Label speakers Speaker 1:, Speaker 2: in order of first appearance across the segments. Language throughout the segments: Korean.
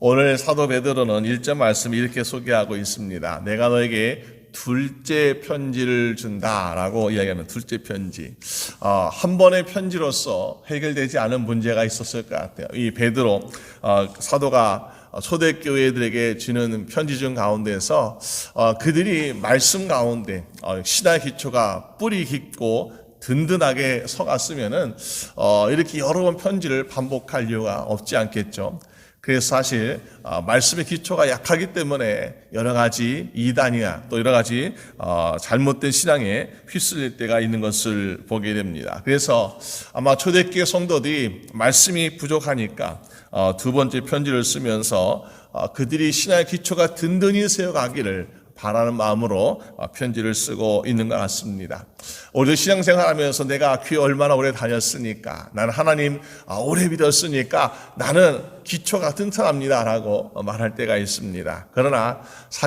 Speaker 1: 오늘 사도 베드로는 1절 말씀 이렇게 소개하고 있습니다. 내가 너에게 둘째 편지를 준다라고 이야기하면 둘째 편지. 한 번의 편지로서 해결되지 않은 문제가 있었을 것 같아요. 이 베드로 사도가 초대교회들에게 주는 편지 중 가운데서 그들이 말씀 가운데 신앙의 기초가 뿌리 깊고 든든하게 서갔으면은 이렇게 여러 번 편지를 반복할 이유가 없지 않겠죠. 그래서 사실 말씀의 기초가 약하기 때문에 여러 가지 이단이나 또 여러 가지 잘못된 신앙에 휩쓸릴 때가 있는 것을 보게 됩니다. 그래서 아마 초대교회 성도들이 말씀이 부족하니까 두 번째 편지를 쓰면서 그들이 신앙의 기초가 든든히 세워가기를 바라는 마음으로 편지를 쓰고 있는 것 같습니다. 우리도 신앙생활하면서 내가 교회 얼마나 오래 다녔으니까, 나는 하나님 오래 믿었으니까 나는 기초가 튼튼합니다라고 말할 때가 있습니다. 그러나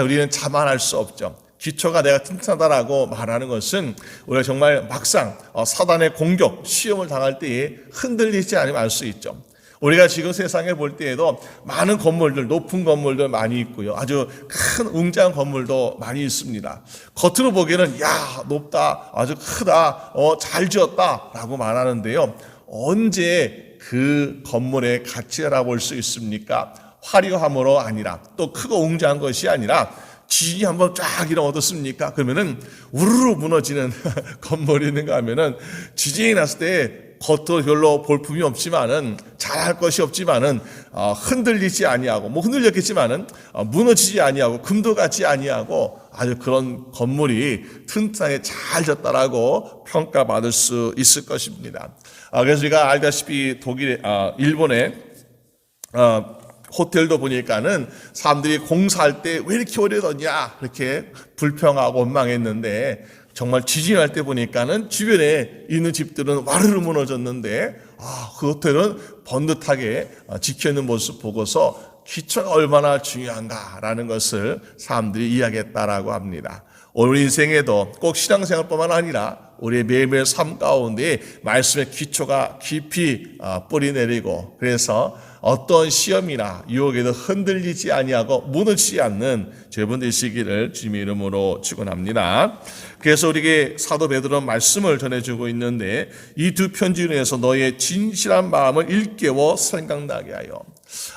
Speaker 1: 우리는 자만할 수 없죠. 기초가 내가 튼튼하다라고 말하는 것은 우리가 정말 막상 사단의 공격, 시험을 당할 때에 흔들리지 않으면 알 수 있죠. 우리가 지금 세상에 볼 때에도 많은 건물들, 높은 건물들 많이 있고요. 아주 큰 웅장한 건물도 많이 있습니다. 겉으로 보기에는 야, 높다, 아주 크다, 잘 지었다 라고 말하는데요. 언제 그 건물의 가치를 알아볼 수 있습니까? 화려함으로 아니라, 또 크고 웅장한 것이 아니라 지진이 한번 쫙 일어났습니까? 그러면은 우르르 무너지는 건물이 있는가 하면은 지진이 났을 때 겉으로 별로 볼품이 없지만은 잘할 것이 없지만은 흔들리지 아니하고 흔들렸겠지만은 무너지지 아니하고 금도 같지 아니하고 아주 그런 건물이 튼튼하게 잘 졌다라고 평가받을 수 있을 것입니다. 그래서 우리가 알다시피 일본의 호텔도 보니까는 사람들이 공사할 때 왜 이렇게 오래 뒀냐 이렇게 불평하고 원망했는데, 정말 지진이 날 때 보니까는 주변에 있는 집들은 와르르 무너졌는데 그 호텔은 번듯하게 지켜있는 모습 보고서 기초가 얼마나 중요한가라는 것을 사람들이 이야기했다라고 합니다. 우리 인생에도 꼭 신앙생활뿐만 아니라 우리의 매일매일 삶 가운데 말씀의 기초가 깊이 뿌리 내리고, 그래서 어떤 시험이나 유혹에도 흔들리지 아니하고 무너지지 않는 여러분 되시기를 주님의 이름으로 축원합니다. 그래서 우리에게 사도 베드로는 말씀을 전해주고 있는데, 이 두 편지로 인해서 너의 진실한 마음을 일깨워 생각나게 하여.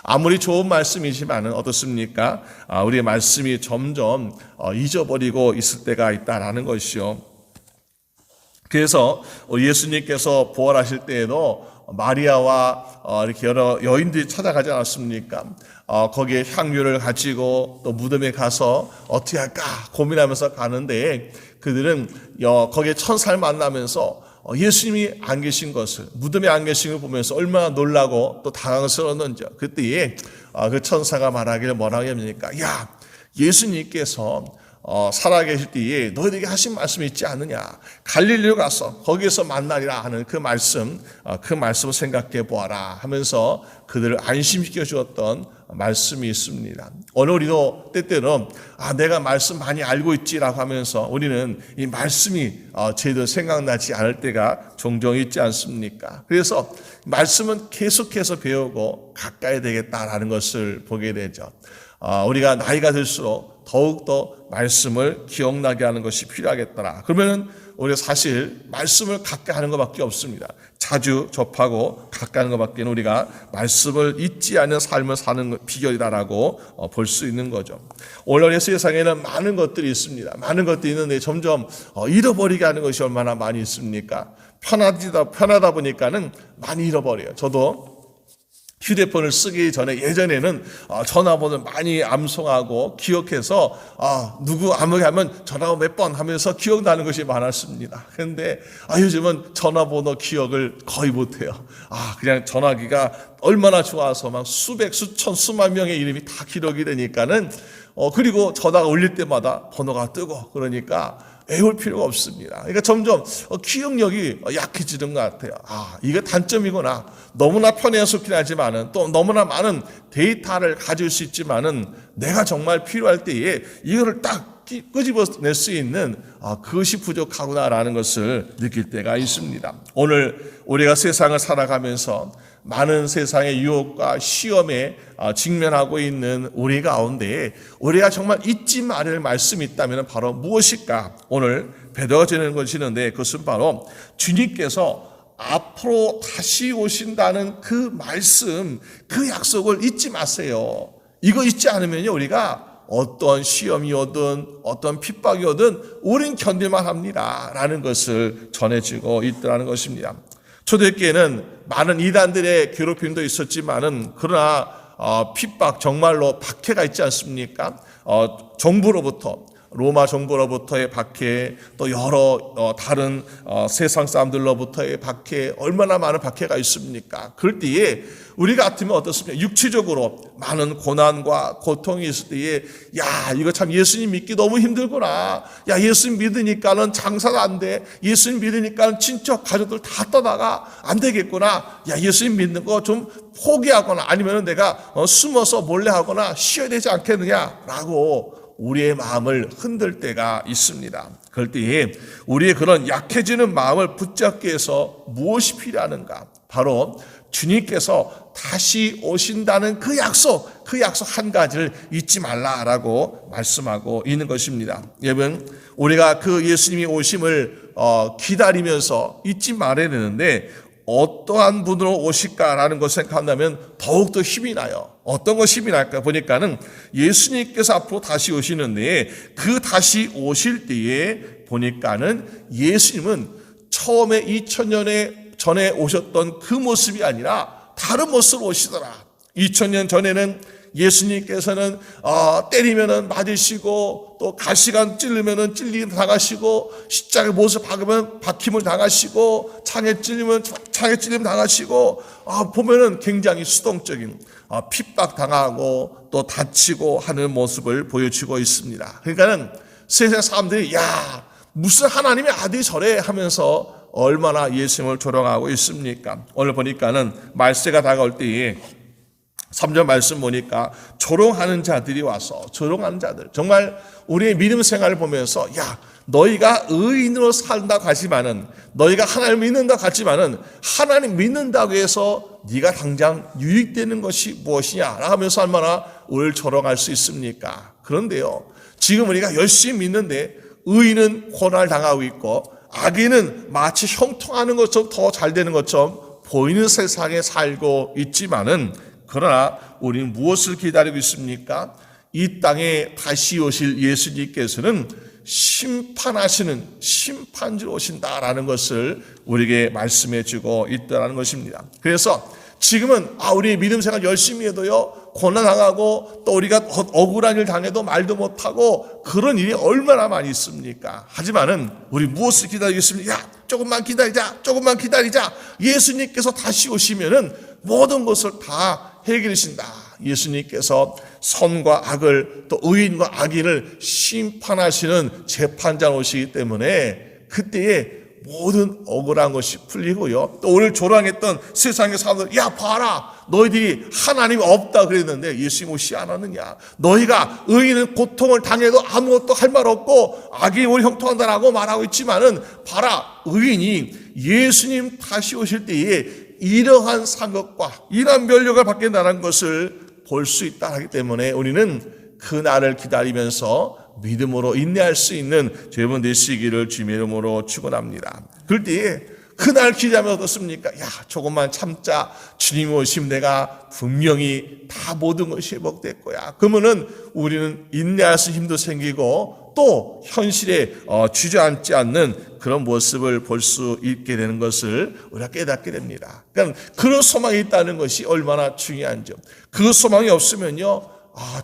Speaker 1: 아무리 좋은 말씀이지만은 어떻습니까? 우리의 말씀이 점점 잊어버리고 있을 때가 있다라는 것이요. 그래서 예수님께서 부활하실 때에도 마리아와 이렇게 여러 여인들이 찾아가지 않았습니까? 거기에 향유를 가지고 또 무덤에 가서 어떻게 할까 고민하면서 가는데, 그들은 거기에 천사를 만나면서 예수님이 안 계신 것을, 무덤에 안 계신 걸 보면서 얼마나 놀라고 또 당황스러웠는지, 그때에 그 천사가 말하기를 뭐라고 합니까? 야, 예수님께서 살아계실 때에 너희에게 하신 말씀이 있지 않느냐? 갈릴리로 가서 거기에서 만나리라 하는 그 말씀을 생각해 보아라 하면서 그들을 안심시켜 주었던 말씀이 있습니다. 오늘 우리도 때때로 내가 말씀 많이 알고 있지라고 하면서 우리는 이 말씀이 제대로 생각나지 않을 때가 종종 있지 않습니까? 그래서 말씀은 계속해서 배우고 가까이 되겠다라는 것을 보게 되죠. 우리가 나이가 들수록 더욱더 말씀을 기억나게 하는 것이 필요하겠더라. 그러면은 우리가 사실 말씀을 가까이 하는 것밖에 없습니다. 자주 접하고 가까이 하는 것밖에 우리가 말씀을 잊지 않는 삶을 사는 비결이다라고 볼 수 있는 거죠. 오늘 세상에는 많은 것들이 있습니다. 많은 것들이 있는데 점점 잃어버리게 하는 것이 얼마나 많이 있습니까? 편하다 보니까는 많이 잃어버려요. 저도 휴대폰을 쓰기 전에 예전에는 전화번호를 많이 암송하고 기억해서 누구 아무리 하면 전화번호 몇 번 하면서 기억나는 것이 많았습니다. 그런데 요즘은 전화번호 기억을 거의 못해요. 그냥 전화기가 얼마나 좋아서 막 수백, 수천, 수만 명의 이름이 다 기록이 되니까는 그리고 전화가 울릴 때마다 번호가 뜨고, 그러니까 외울 필요가 없습니다. 그러니까 점점 기억력이 약해지는 것 같아요. 이게 단점이구나. 너무나 편해서 좋긴 하지만은 또 너무나 많은 데이터를 가질 수 있지만은 내가 정말 필요할 때에 이거를 딱 끄집어낼 수 있는 그것이 부족하구나라는 것을 느낄 때가 있습니다. 오늘 우리가 세상을 살아가면서 많은 세상의 유혹과 시험에 직면하고 있는 우리 가운데 우리가 정말 잊지 말을 말씀이 있다면 바로 무엇일까? 오늘 베드로가 전하는 것이 있는데 그것은 바로 주님께서 앞으로 다시 오신다는 그 말씀, 그 약속을 잊지 마세요. 이거 잊지 않으면요, 우리가 어떤 시험이 오든 어떤 핍박이 오든 우린 견딜만 합니다 라는 것을 전해주고 있더라는 것입니다. 초대교회는 많은 이단들의 괴롭힘도 있었지만은 그러나 핍박, 정말로 박해가 있지 않습니까? 정부로부터, 로마 정부로부터의 박해, 또 여러 다른 세상 사람들로부터의 박해, 얼마나 많은 박해가 있습니까? 그럴 때에 우리 같으면 어떻습니까? 육체적으로 많은 고난과 고통이 있을 때에 야, 이거 참 예수님 믿기 너무 힘들구나. 야, 예수님 믿으니까는 장사가 안 돼. 예수님 믿으니까는 친척 가족들 다 떠나가 안 되겠구나. 야, 예수님 믿는 거 좀 포기하거나 아니면 내가 숨어서 몰래 하거나 쉬어야 되지 않겠느냐라고 우리의 마음을 흔들 때가 있습니다. 그럴 때에 우리의 그런 약해지는 마음을 붙잡기 위해서 무엇이 필요한가? 바로 주님께서 다시 오신다는 그 약속 한 가지를 잊지 말라라고 말씀하고 있는 것입니다. 여러분, 우리가 그 예수님이 오심을 기다리면서 잊지 말아야 되는데 어떠한 분으로 오실까라는 것을 생각한다면 더욱더 힘이 나요. 어떤 것이 힘이 날까 보니까는 예수님께서 앞으로 다시 오시는데 그 다시 오실 때에 보니까는 예수님은 처음에 2000년 전에 오셨던 그 모습이 아니라 다른 모습으로 오시더라. 2000년 전에는 예수님께서는 때리면은 맞으시고 또 가시관 찔르면은 찔림 당하시고 십자가에 못을 박으면 박힘을 당하시고 창에 찔리면 창에 찔림 당하시고 보면은 굉장히 수동적인 핍박 당하고 또 다치고 하는 모습을 보여주고 있습니다. 그러니까는 세상 사람들이 야, 무슨 하나님의 아들이 저래 하면서 얼마나 예수님을 조롱하고 있습니까? 오늘 보니까는 말세가 다가올 때에 3절 말씀 보니까 조롱하는 자들이 와서 조롱하는 자들 정말 우리의 믿음 생활을 보면서 야, 너희가 의인으로 산다고 하지만은 너희가 하나님 믿는다고 하지만은 하나님 믿는다고 해서 네가 당장 유익되는 것이 무엇이냐 하면서 얼마나 우리를 조롱할 수 있습니까? 그런데요, 지금 우리가 열심히 믿는데 의인은 고난을 당하고 있고 악인은 마치 형통하는 것처럼 더 잘 되는 것처럼 보이는 세상에 살고 있지만은 그러나 우리는 무엇을 기다리고 있습니까? 이 땅에 다시 오실 예수님께서는 심판하시는 심판주로 오신다라는 것을 우리에게 말씀해 주고 있다는 것입니다. 그래서 지금은 우리 믿음 생활 열심히 해도요 고난당하고 또 우리가 억울한 일 당해도 말도 못하고 그런 일이 얼마나 많이 있습니까? 하지만은 우리 무엇을 기다리겠습니까? 야, 조금만 기다리자. 예수님께서 다시 오시면은 모든 것을 다 해결하신다. 예수님께서 선과 악을 또 의인과 악인을 심판하시는 재판장 오시기 때문에 그때에 모든 억울한 것이 풀리고요. 또 오늘 조롱했던 세상의 사람들, 야 봐라, 너희들이 하나님이 없다 그랬는데 예수님 오시지 않았느냐. 너희가 의인은 고통을 당해도 아무것도 할 말 없고 악인이 우리 형통한다라고 말하고 있지만은 봐라, 의인이 예수님 다시 오실 때에 이러한 상급과 이러한 면류가 받겠다는 것을 볼 수 있다 하기 때문에 우리는 그 날을 기다리면서 믿음으로 인내할 수 있는 여러분 되시기를 주님의 이름으로 축원합니다. 그럴 때에 그날 기다리면 어떻습니까? 야, 조금만 참자. 주님이 오시면 내가 분명히 다 모든 것이 회복될 거야. 그러면은 우리는 인내할 수 힘도 생기고 또 현실에 주저앉지 않는 그런 모습을 볼 수 있게 되는 것을 우리가 깨닫게 됩니다. 그러니까 그런 소망이 있다는 것이 얼마나 중요한지. 그 소망이 없으면요,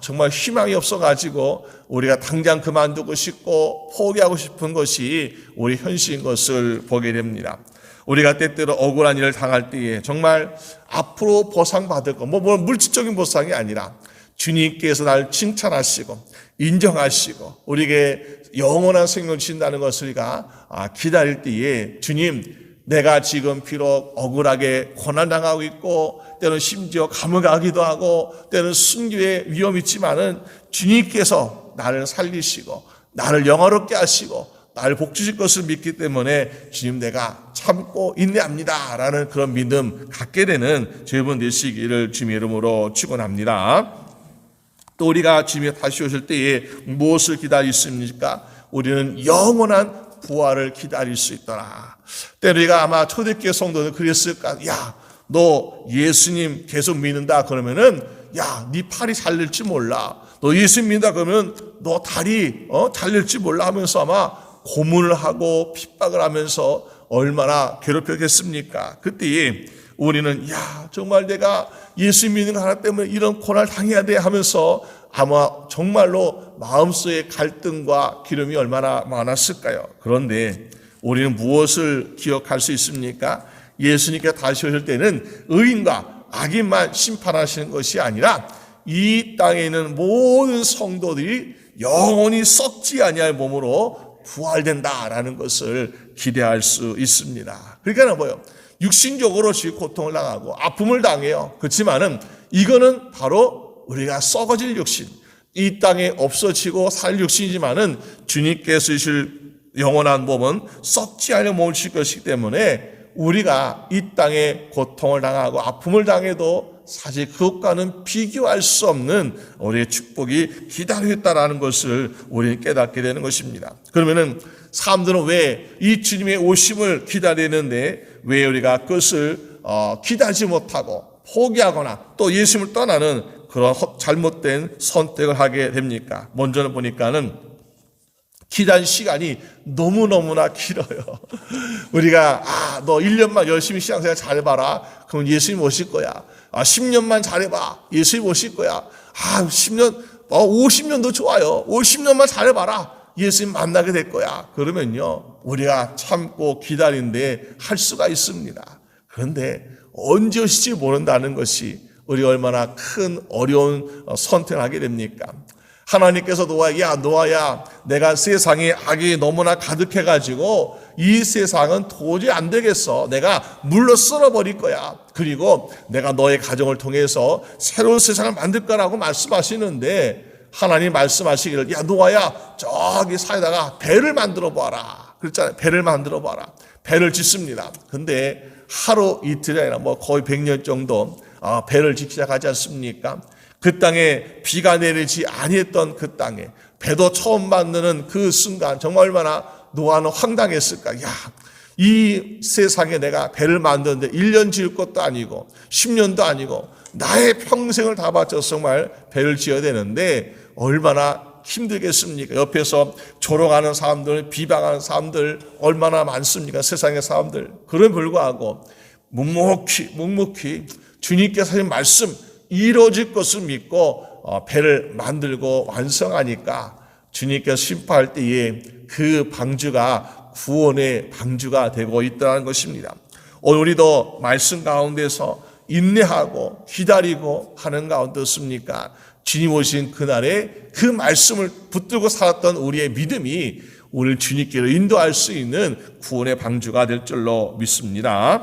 Speaker 1: 정말 희망이 없어가지고 우리가 당장 그만두고 싶고 포기하고 싶은 것이 우리 현실인 것을 보게 됩니다. 우리가 때때로 억울한 일을 당할 때에 정말 앞으로 보상받을 것, 물질적인 보상이 아니라 주님께서 날 칭찬하시고 인정하시고 우리에게 영원한 생명을 주신다는 것을 우리가 기다릴 때에 주님, 내가 지금 비록 억울하게 고난당하고 있고 때로는 심지어 감옥 가기도 하고 때로는 순교의 위험이 있지만은 주님께서 나를 살리시고 나를 영화롭게 하시고 나를 복주실 것을 믿기 때문에 주님 내가 참고 인내합니다 라는 그런 믿음 갖게 되는 여러분 되시기를 주님의 이름으로 축원합니다. 또 우리가 주님이 다시 오실 때에 무엇을 기다리십니까? 우리는 영원한 부활을 기다릴 수 있더라. 때로 우리가 아마 초대교회 성도는 그랬을까? 야, 너 예수님 계속 믿는다 그러면은 야, 네 팔이 잘릴지 몰라. 너 예수 믿는다 그러면 너 다리 잘릴지 몰라 하면서 아마 고문을 하고 핍박을 하면서 얼마나 괴롭혔겠습니까? 그때 우리는 야, 정말 내가 예수 믿는 거 하나 때문에 이런 고난을 당해야 돼 하면서 아마 정말로 마음속의 갈등과 기름이 얼마나 많았을까요? 그런데 우리는 무엇을 기억할 수 있습니까? 예수님께서 다시 오실 때는 의인과 악인만 심판하시는 것이 아니라 이 땅에 있는 모든 성도들이 영원히 썩지 아니할 몸으로 부활된다라는 것을 기대할 수 있습니다. 그러니까 뭐예요? 육신적으로 지금 고통을 당하고 아픔을 당해요. 그렇지만은 이거는 바로 우리가 썩어질 육신, 이 땅에 없어지고 살 육신이지만은 주님께서 주실 영원한 몸은 썩지 않을 몸을 주실 것이기 때문에 우리가 이 땅에 고통을 당하고 아픔을 당해도 사실 그것과는 비교할 수 없는 우리의 축복이 기다리고 있다는 것을 우리는 깨닫게 되는 것입니다. 그러면은 사람들은 왜 이 주님의 오심을 기다리는데 왜 우리가 그것을 기다리지 못하고 포기하거나 또 예수님을 떠나는 그런 잘못된 선택을 하게 됩니까? 먼저는 보니까는 기다린 시간이 너무너무나 길어요. 우리가 너 1년만 열심히 신앙생활 잘해봐라. 그럼 예수님 오실 거야. 10년만 잘해봐. 예수님 오실 거야. 10년, 50년도 좋아요. 50년만 잘해봐라. 예수님 만나게 될 거야. 그러면요, 우리가 참고 기다리는데 할 수가 있습니다. 그런데 언제 오실지 모른다는 것이 우리 얼마나 큰 어려운 선택을 하게 됩니까? 하나님께서 노아야, 내가 세상에 악이 너무나 가득해가지고 이 세상은 도저히 안 되겠어. 내가 물로 쓸어버릴 거야. 그리고 내가 너의 가정을 통해서 새로운 세상을 만들 거라고 말씀하시는데 하나님 말씀하시기를 야, 노아야, 저기 산에다가 배를 만들어 봐라. 그랬잖아요. 배를 만들어 봐라. 배를 짓습니다. 근데 하루 이틀이 아니라 거의 100년 정도 배를 짓기 시작하지 않습니까? 그 땅에 비가 내리지 아니했던 그 땅에 배도 처음 만드는 그 순간 정말 얼마나 노아는 황당했을까. 야, 이 세상에 내가 배를 만드는데 1년 지을 것도 아니고 10년도 아니고 나의 평생을 다 바쳐서 정말 배를 지어야 되는데 얼마나 힘들겠습니까? 옆에서 조롱하는 사람들, 비방하는 사람들 얼마나 많습니까? 세상의 사람들. 그럼에도 불구하고 묵묵히 주님께서 하신 말씀 이루어질 것을 믿고 배를 만들고 완성하니까 주님께서 심판할 때에 그 방주가 구원의 방주가 되고 있다는 것입니다. 오늘 우리도 말씀 가운데서 인내하고 기다리고 하는 가운데 없습니까? 주님 오신 그날에 그 말씀을 붙들고 살았던 우리의 믿음이 오늘 주님께로 인도할 수 있는 구원의 방주가 될 줄로 믿습니다.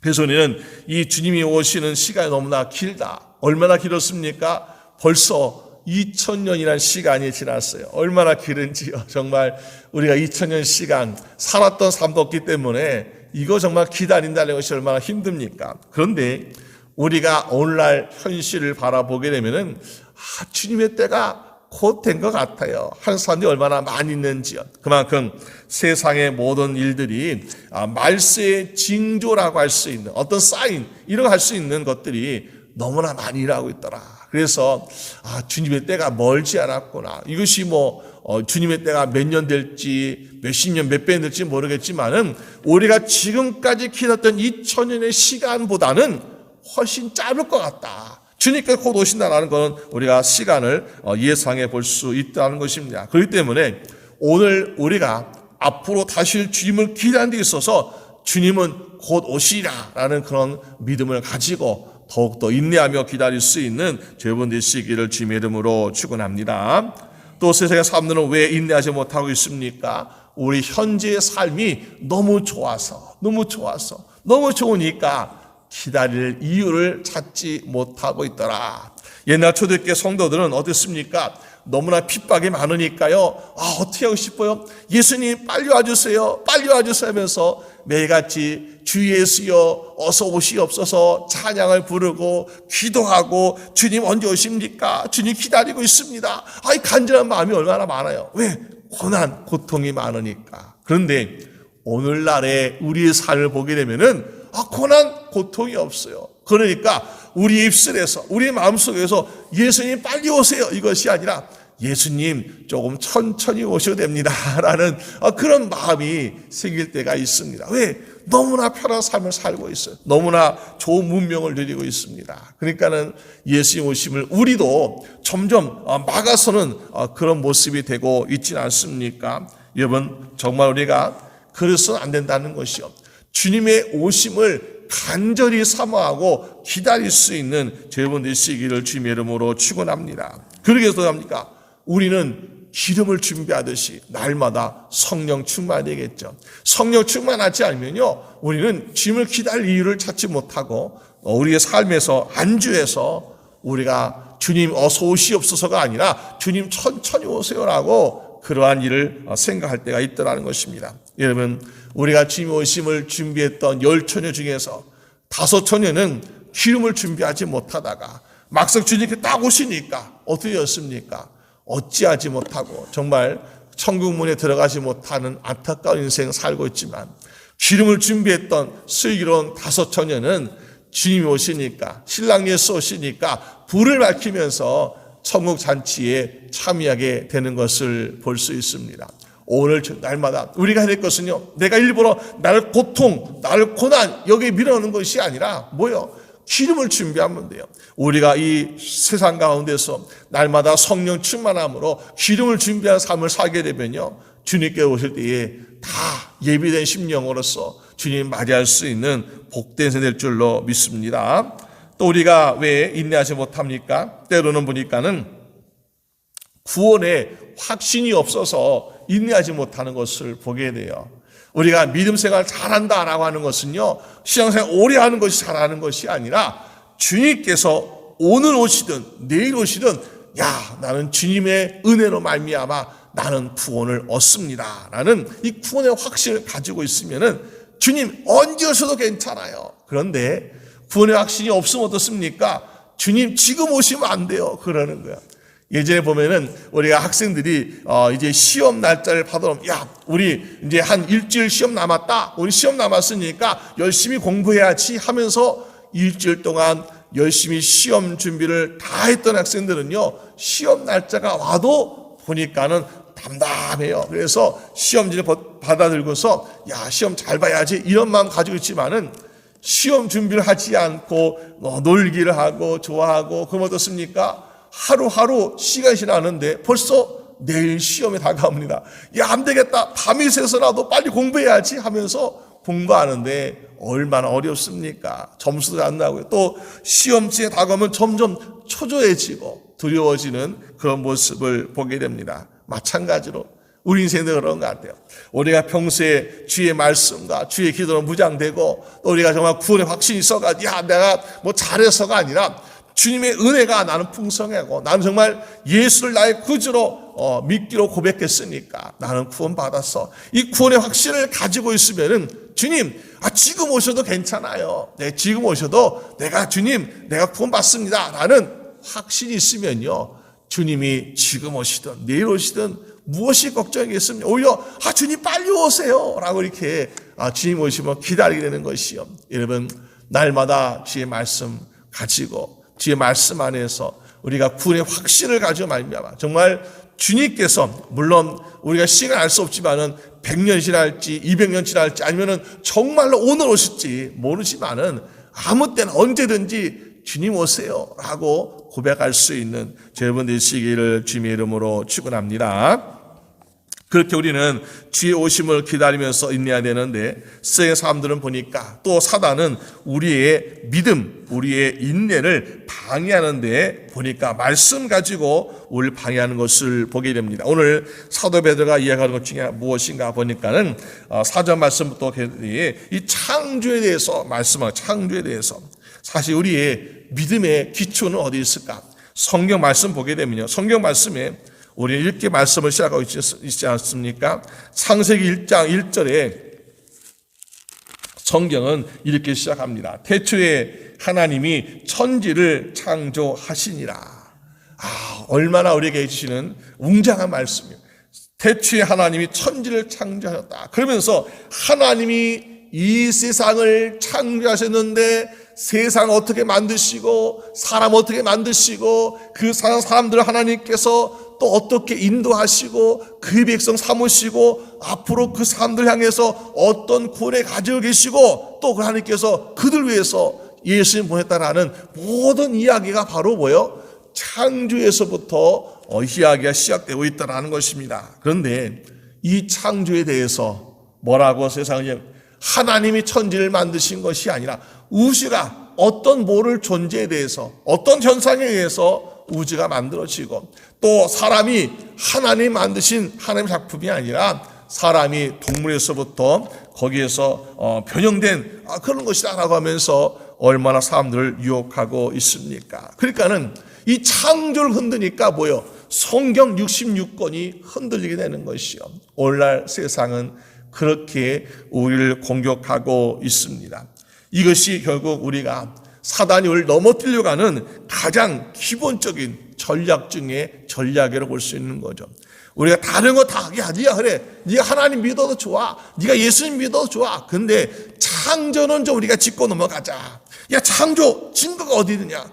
Speaker 1: 그래서 우리는 이 주님이 오시는 시간이 너무나 길다. 얼마나 길었습니까? 벌써 2000년이라는 시간이 지났어요. 얼마나 길은지요. 정말 우리가 2000년 시간 살았던 삶도 없기 때문에 이거 정말 기다린다는 것이 얼마나 힘듭니까? 그런데 우리가 오늘날 현실을 바라보게 되면은 주님의 때가 곧 된 것 같아요. 한 사람들이 얼마나 많이 있는지요. 그만큼 세상의 모든 일들이 말세의 징조라고 할 수 있는 어떤 사인 이런 거 할 수 있는 것들이 너무나 많이 일하고 있더라. 그래서 주님의 때가 멀지 않았구나. 이것이 주님의 때가 몇 년 될지 몇십 년 몇 배 될지 모르겠지만은 우리가 지금까지 기다렸던 2000년의 시간보다는 훨씬 짧을 것 같다. 주님께서 곧 오신다는 것은 우리가 시간을 예상해 볼 수 있다는 것입니다. 그렇기 때문에 오늘 우리가 앞으로 다시 주님을 기다리는 데 있어서 주님은 곧 오시리라는 그런 믿음을 가지고 더욱더 인내하며 기다릴 수 있는 여러분 되시기를 주님의 이름으로 축원합니다. 또 세상의 사람들은 왜 인내하지 못하고 있습니까? 우리 현재의 삶이 너무 좋으니까 기다릴 이유를 찾지 못하고 있더라. 옛날 초대교회 성도들은 어땠습니까? 너무나 핍박이 많으니까요. 어떻게 하고 싶어요? 예수님 빨리 와주세요. 빨리 와주세요 하면서 매일같이 주 예수여 어서 오시옵소서 찬양을 부르고 기도하고 주님 언제 오십니까? 주님 기다리고 있습니다. 이 간절한 마음이 얼마나 많아요. 왜? 고난, 고통이 많으니까. 그런데 오늘날의 우리의 삶을 보게 되면은 고난, 고통이 없어요. 그러니까 우리 입술에서, 우리 마음속에서 예수님 빨리 오세요 이것이 아니라 예수님 조금 천천히 오셔도 됩니다 라는 그런 마음이 생길 때가 있습니다. 왜? 너무나 편한 삶을 살고 있어요. 너무나 좋은 문명을 누리고 있습니다. 그러니까는 예수님 오심을 우리도 점점 막아서는 그런 모습이 되고 있지는 않습니까? 여러분, 정말 우리가 그래서는 안 된다는 것이요, 주님의 오심을 간절히 사모하고 기다릴 수 있는 여러분 되시기를 주님의 이름으로 축원합니다. 그러기 위해서 합니까? 우리는 기름을 준비하듯이 날마다 성령 충만이 되겠죠. 성령 충만하지 않으면요, 우리는 주님을 기다릴 이유를 찾지 못하고 우리의 삶에서 안주해서 우리가 주님 어서 오시옵소서가 아니라 주님 천천히 오세요라고 그러한 일을 생각할 때가 있더라는 것입니다. 여러분, 우리가 주님 오심을 준비했던 10처녀 중에서 5처녀는 기름을 준비하지 못하다가 막상 주님께 딱 오시니까 어떻게 되었습니까? 어찌하지 못하고 정말 천국문에 들어가지 못하는 안타까운 인생 살고 있지만, 기름을 준비했던 슬기로운 5처녀는 주님이 오시니까, 신랑 예수 오시니까 불을 밝히면서 천국 잔치에 참여하게 되는 것을 볼 수 있습니다. 오늘 날마다 우리가 해야 될 것은요, 내가 일부러 나를 고통, 나를 고난 여기에 밀어넣는 것이 아니라 뭐요? 기름을 준비하면 돼요. 우리가 이 세상 가운데서 날마다 성령 충만함으로 기름을 준비한 삶을 살게 되면요, 주님께 오실 때에 다 예비된 심령으로서 주님 맞이할 수 있는 복된 세 될 줄로 믿습니다. 또 우리가 왜 인내하지 못합니까? 때로는 보니까는 구원에 확신이 없어서 인내하지 못하는 것을 보게 돼요. 우리가 믿음 생활 잘한다라고 하는 것은요, 신앙생활 오래 하는 것이 잘하는 것이 아니라 주님께서 오늘 오시든 내일 오시든 나는 주님의 은혜로 말미암아 나는 구원을 얻습니다 라는 이 구원의 확신을 가지고 있으면은 주님 언제 오셔도 괜찮아요. 그런데 구원의 확신이 없으면 어떻습니까? 주님 지금 오시면 안 돼요 그러는 거야. 예전에 보면은 우리가 학생들이 이제 시험 날짜를 받으면 우리 이제 한 일주일 시험 남았다. 우리 시험 남았으니까 열심히 공부해야지 하면서 일주일 동안 열심히 시험 준비를 다 했던 학생들은요, 시험 날짜가 와도 보니까는 담담해요. 그래서 시험지를 받아들고서 시험 잘 봐야지 이런 마음 가지고 있지만은 시험 준비를 하지 않고 놀기를 하고 좋아하고 그럼 어떻습니까? 하루하루 시간이 지나는데 벌써 내일 시험에 다가옵니다. 안 되겠다. 밤이 새서라도 빨리 공부해야지 하면서 공부하는데 얼마나 어렵습니까? 점수도 안 나고요. 또 시험지에 다가오면 점점 초조해지고 두려워지는 그런 모습을 보게 됩니다. 마찬가지로 우리 인생도 그런 것 같아요. 우리가 평소에 주의 말씀과 주의 기도로 무장되고 또 우리가 정말 구원의 확신이 있어가지고 내가 뭐 잘해서가 아니라 주님의 은혜가 나는 풍성하고 나는 정말 예수를 나의 구주로 믿기로 고백했으니까 나는 구원받았어. 이 구원의 확신을 가지고 있으면은 주님 지금 오셔도 괜찮아요. 지금 오셔도 주님 내가 구원받습니다 라는 확신이 있으면요, 주님이 지금 오시든 내일 오시든 무엇이 걱정이겠습니까? 오히려 주님 빨리 오세요 라고 이렇게 주님 오시면 기다리게 되는 것이요. 여러분, 날마다 주의 말씀 가지고 주의 말씀 안에서 우리가 구원의 확신을 가지고 말미암아 정말 주님께서, 물론 우리가 시간 알 수 없지만은 100년 지날지 200년 지날지 아니면은 정말로 오늘 오실지 모르지만은 아무 때나 언제든지 주님 오세요 라고 고백할 수 있는 여러분 되시기를 주님의 이름으로 축원합니다. 그렇게 우리는 주의 오심을 기다리면서 인내해야 되는데, 세상의 사람들은 보니까 또 사단은 우리의 믿음, 우리의 인내를 방해하는데 보니까 말씀 가지고 우리를 방해하는 것을 보게 됩니다. 오늘 사도 베드로가 이야기하는 것 중에 무엇인가 보니까는 4절 말씀부터 이 창조에 대해서 말씀하고, 창조에 대해서 사실 우리의 믿음의 기초는 어디 있을까? 성경 말씀 보게 되면요, 성경 말씀에 우리 이렇게 말씀을 시작하고 있지 않습니까? 창세기 1장 1절에 성경은 이렇게 시작합니다. 태초에 하나님이 천지를 창조하시니라. 얼마나 우리에게 해주시는 웅장한 말씀이에요. 태초에 하나님이 천지를 창조하셨다. 그러면서 하나님이 이 세상을 창조하셨는데 세상 어떻게 만드시고 사람 어떻게 만드시고 그 사람들을 하나님께서 또 어떻게 인도하시고 그의 백성 삼으시고 앞으로 그 사람들 향해서 어떤 구원을 가지고 계시고 또 하나님께서 그들 위해서 예수님 보냈다라는 모든 이야기가 바로 뭐예요? 창조에서부터 이야기가 시작되고 있다는 것입니다. 그런데 이 창조에 대해서 뭐라고 세상을 하나님이 천지를 만드신 것이 아니라 우주가 어떤 모를 존재에 대해서 어떤 현상에 의해서 우주가 만들어지고 또 사람이 하나님 만드신 하나님의 작품이 아니라 사람이 동물에서부터 거기에서 변형된 그런 것이다라고 하면서 얼마나 사람들을 유혹하고 있습니까? 그러니까는 이 창조를 흔드니까 뭐요? 성경 66권이 흔들리게 되는 것이요. 오늘날 세상은 그렇게 우리를 공격하고 있습니다. 이것이 결국 우리가 사단이 우리를 넘어뜨리려고 하는 가장 기본적인 전략 중에 전략이라고 볼 수 있는 거죠. 우리가 다른 거 다, 야, 네가 그래. 네가 하나님 믿어도 좋아. 네가 예수님 믿어도 좋아. 근데 창조는 좀 우리가 짚고 넘어가자. 야, 창조 증거가 어디 있느냐?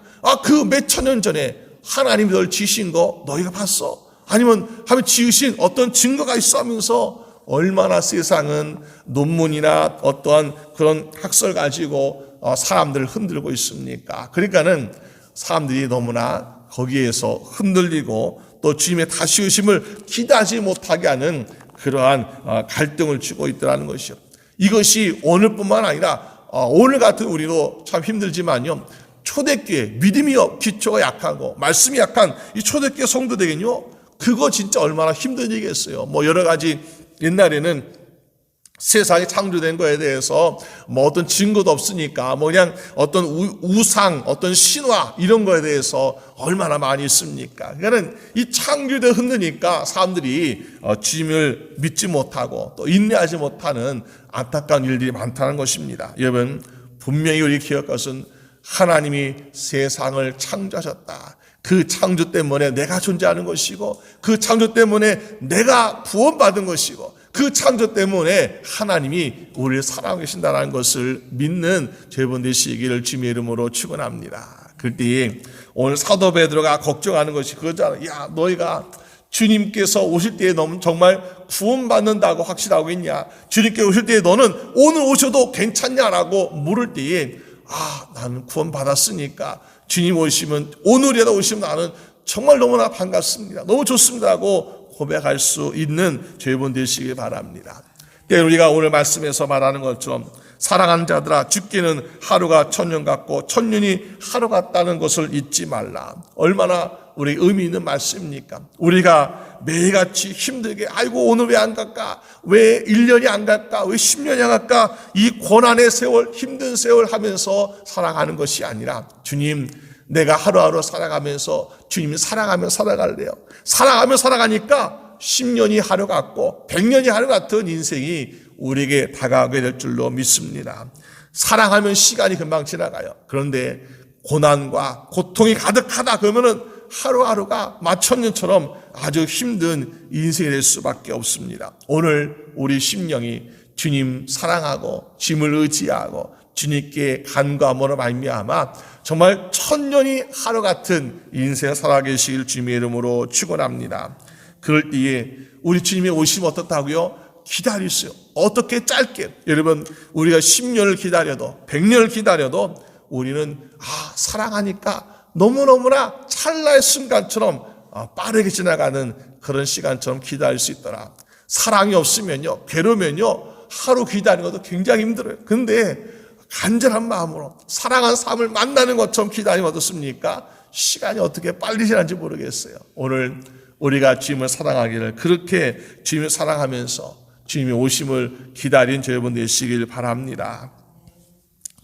Speaker 1: 그 몇천 년 전에 하나님이 널 지으신 거 너희가 봤어? 아니면 지으신 어떤 증거가 있어 하면서 얼마나 세상은 논문이나 어떠한 그런 학설 가지고 사람들을 흔들고 있습니까? 그러니까는 사람들이 너무나 거기에서 흔들리고 또 주님의 다시 오심을 기다리지 못하게 하는 그러한 갈등을 주고 있더라는 것이요. 이것이 오늘뿐만 아니라 오늘 같은 우리도 참 힘들지만요. 초대교회 믿음이 기초가 약하고 말씀이 약한 이 초대교회 성도들에게는요. 그거 진짜 얼마나 힘든 일이겠어요. 뭐 여러 가지 옛날에는 세상이 창조된 거에 대해서 뭐 어떤 증거도 없으니까 뭐 그냥 어떤 우상, 어떤 신화 이런 거에 대해서 얼마나 많이 있습니까? 그러니까는 이 창조대 흔드니까 사람들이 주님을 믿지 못하고 또 인내하지 못하는 안타까운 일들이 많다는 것입니다. 여러분 분명히 우리 기억할 것은 하나님이 세상을 창조하셨다. 그 창조 때문에 내가 존재하는 것이고 그 창조 때문에 내가 구원받은 것이고 그 창조 때문에 하나님이 우리를 사랑하고 계신다는 것을 믿는 여러분 되시기를 주님의 이름으로 축원합니다. 그때 오늘 사도 베드로가 걱정하는 것이 그거잖아. 야, 너희가 주님께서 오실 때에 너는 정말 구원받는다고 확신하고 있냐? 주님께 오실 때에 너는 오늘 오셔도 괜찮냐라고 물을 때에 나는 구원받았으니까 주님 오시면 오늘이라도 오시면 나는 정말 너무나 반갑습니다. 너무 좋습니다라고 고백할 수 있는 죄분 되시길 바랍니다. 우리가 오늘 말씀에서 말하는 것처럼 사랑하는 자들아 죽기는 하루가 천년 같고 천년이 하루 같다는 것을 잊지 말라. 얼마나 우리 의미 있는 말씀입니까? 우리가 매일같이 힘들게 아이고 오늘 왜 안 갈까? 왜 1년이 안 갈까? 왜 10년이 안 갈까? 이 고난의 세월 힘든 세월 하면서 살아가는 것이 아니라 주님 내가 하루하루 살아가면서 주님이 사랑하며 살아갈래요. 사랑하며 살아가니까 10년이 하루 같고 100년이 하루 같은 인생이 우리에게 다가오게 될 줄로 믿습니다. 사랑하면 시간이 금방 지나가요. 그런데 고난과 고통이 가득하다 그러면은 하루하루가 마천년처럼 아주 힘든 인생이 될 수밖에 없습니다. 오늘 우리 심령이 주님 사랑하고 주님을 의지하고 주님께 간구함으로 말미암아 정말 천년이 하루 같은 인생을 살아계시길 주님의 이름으로 축원합니다. 그럴 때에 우리 주님의 오시면 어떻다고요? 기다리세요. 어떻게 짧게 여러분 우리가 10년을 기다려도 100년을 기다려도 우리는 사랑하니까 너무너무나 찰나의 순간처럼 빠르게 지나가는 그런 시간처럼 기다릴 수 있더라. 사랑이 없으면요 괴로우면요 하루 기다리는 것도 굉장히 힘들어요. 근데 간절한 마음으로 사랑하는 사람을 만나는 것처럼 기다리면 어떻습니까? 시간이 어떻게 빨리 지나는지 모르겠어요. 오늘 우리가 주님을 사랑하기를 그렇게 주님을 사랑하면서 주님의 오심을 기다린 여러분 되시길 바랍니다.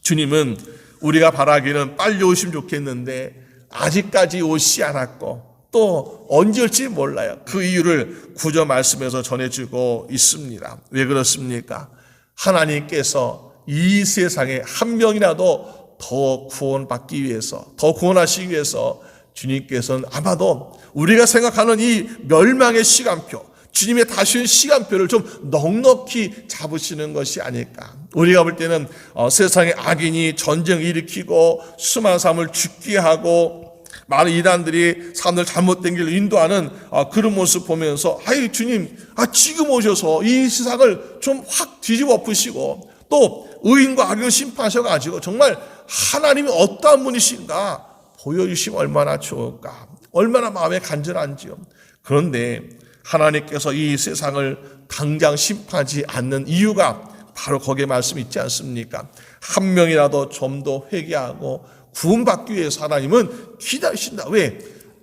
Speaker 1: 주님은 우리가 바라기는 빨리 오시면 좋겠는데 아직까지 오지 않았고 또 언제 올지 몰라요. 그 이유를 구절 말씀에서 전해주고 있습니다. 왜 그렇습니까? 하나님께서 이 세상에 한 명이라도 더 구원받기 위해서, 더 구원하시기 위해서 주님께서는 아마도 우리가 생각하는 이 멸망의 시간표, 주님의 다시 온 시간표를 좀 넉넉히 잡으시는 것이 아닐까. 우리가 볼 때는 세상에 악인이 전쟁 일으키고 수많은 사람을 죽게 하고 많은 이단들이 사람들 잘못된 길로 인도하는 그런 모습 보면서 아이 주님 지금 오셔서 이 세상을 좀 확 뒤집어 엎으시고 또 의인과 악인을 심판하셔가지고 정말 하나님이 어떠한 분이신가 보여주시면 얼마나 좋을까. 얼마나 마음에 간절한지요. 그런데 하나님께서 이 세상을 당장 심판하지 않는 이유가 바로 거기에 말씀이 있지 않습니까? 한 명이라도 좀 더 회개하고 구원받기 위해서 하나님은 기다리신다. 왜?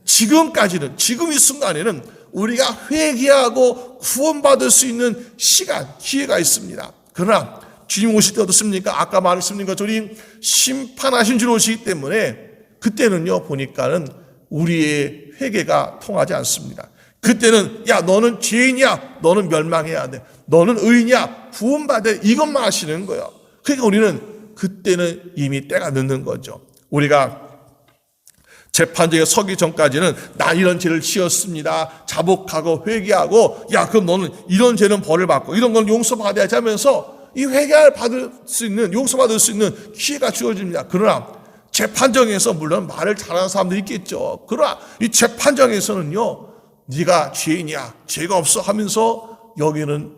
Speaker 1: 지금까지는, 지금 이 순간에는 우리가 회개하고 구원받을 수 있는 시간, 기회가 있습니다. 그러나 주님 오실 때 어떻습니까? 아까 말씀드린 것처럼 심판하신 줄 오시기 때문에 그때는요 보니까는 우리의 회개가 통하지 않습니다. 그때는 야 너는 죄인이야, 너는 멸망해야 돼, 너는 의인이야, 구원받아, 이것만 하시는 거예요. 그러니까 우리는 그때는 이미 때가 늦는 거죠. 우리가 재판정에 서기 전까지는 나 이런 죄를 지었습니다, 자복하고 회개하고 야 그럼 너는 이런 죄는 벌을 받고 이런 건 용서받아야지 하면서 이 회개를 받을 수 있는, 용서받을 수 있는 기회가 주어집니다. 그러나 재판정에서 물론 말을 잘하는 사람들이 있겠죠. 그러나 이 재판정에서는요 네가 죄인이야, 죄가 없어 하면서 여기는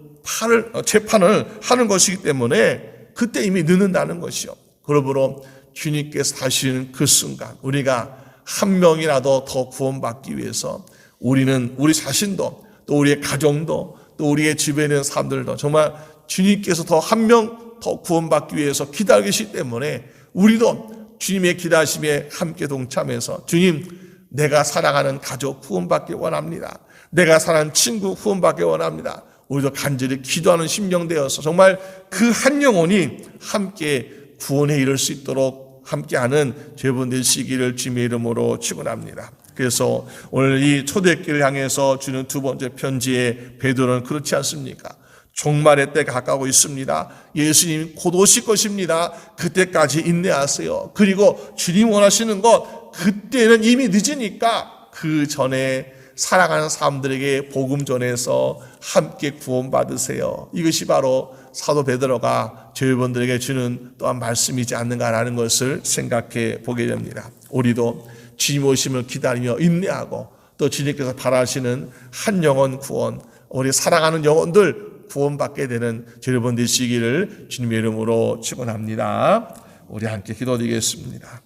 Speaker 1: 재판을 하는 것이기 때문에 그때 이미 늦는다는 것이요. 그러므로 주님께서 다시는 그 순간 우리가 한 명이라도 더 구원받기 위해서 우리는 우리 자신도 또 우리의 가정도 또 우리의 주변에 있는 사람들도 정말 주님께서 더 한 명 더 구원받기 위해서 기다리고 계시기 때문에 우리도 주님의 기다심에 함께 동참해서 주님 내가 사랑하는 가족 구원받기 원합니다. 내가 사랑하는 친구 구원받기 원합니다. 우리도 간절히 기도하는 심령 되어서 정말 그 한 영혼이 함께 구원에 이를 수 있도록 함께하는 여러분 되시기를 주님의 이름으로 축원합니다. 그래서 오늘 이 초대교회를 향해서 주는 두 번째 편지의 베드로는 그렇지 않습니까? 종말의 때가 가까우고 있습니다. 예수님 곧 오실 것입니다. 그때까지 인내하세요. 그리고 주님 원하시는 것 그때는 이미 늦으니까 그 전에 사랑하는 사람들에게 복음 전해서 함께 구원받으세요. 이것이 바로 사도 베드로가 저희분들에게 주는 또한 말씀이지 않는가라는 것을 생각해 보게 됩니다. 우리도 주님 오심을 기다리며 인내하고 또 주님께서 바라시는 한 영혼 구원, 우리 사랑하는 영혼들 구원받게 되는 여러분 되시기를 주님의 이름으로 축원합니다. 우리 함께 기도드리겠습니다.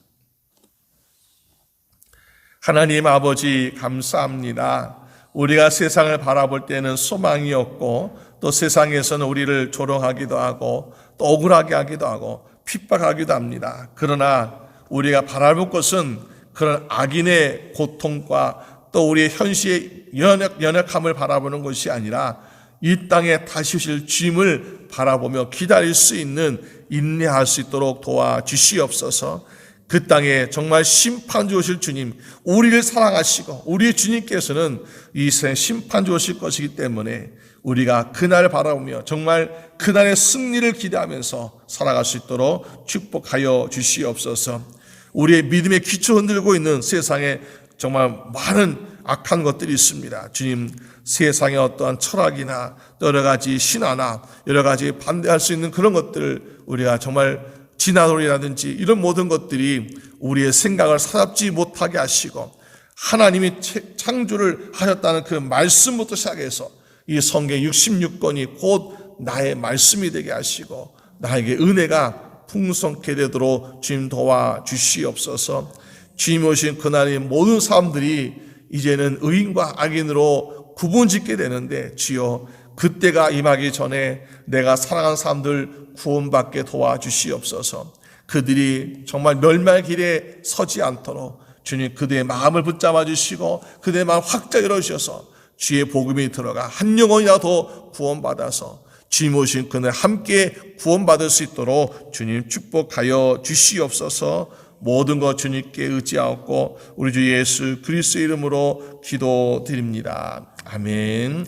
Speaker 1: 하나님 아버지 감사합니다. 우리가 세상을 바라볼 때는 소망이 없고 또 세상에서는 우리를 조롱하기도 하고 또 억울하게 하기도 하고 핍박하기도 합니다. 그러나 우리가 바라볼 것은 그런 악인의 고통과 또 우리의 현실의 연약함을 바라보는 것이 아니라 이 땅에 다시 오실 주님을 바라보며 기다릴 수 있는 인내할 수 있도록 도와주시옵소서. 그 땅에 정말 심판주 오실 주님, 우리를 사랑하시고 우리의 주님께서는 이 세상 심판주 오실 것이기 때문에 우리가 그날을 바라보며 정말 그날의 승리를 기대하면서 살아갈 수 있도록 축복하여 주시옵소서. 우리의 믿음의 기초 흔들고 있는 세상에 정말 많은 악한 것들이 있습니다. 주님, 세상의 어떠한 철학이나 여러 가지 신화나 여러 가지 반대할 수 있는 그런 것들을 우리가 정말 진화론이라든지 이런 모든 것들이 우리의 생각을 사납지 못하게 하시고 하나님이 창조를 하셨다는 그 말씀부터 시작해서 이 성경 66권이 곧 나의 말씀이 되게 하시고 나에게 은혜가 풍성케 되도록 주님 도와주시옵소서. 주님 오신 그날의 모든 사람들이 이제는 의인과 악인으로 구분짓게 되는데 주여 그때가 임하기 전에 내가 사랑하는 사람들 구원받게 도와주시옵소서. 그들이 정말 멸망의 길에 서지 않도록 주님 그들의 마음을 붙잡아 주시고 그들의 마음 확 열어주셔서 주의 복음이 들어가 한 영혼이라도 구원받아서 주님 오신 그날 함께 구원받을 수 있도록 주님 축복하여 주시옵소서. 모든 것 주님께 의지하옵고 우리 주 예수 그리스도의 이름으로 기도드립니다. 아멘.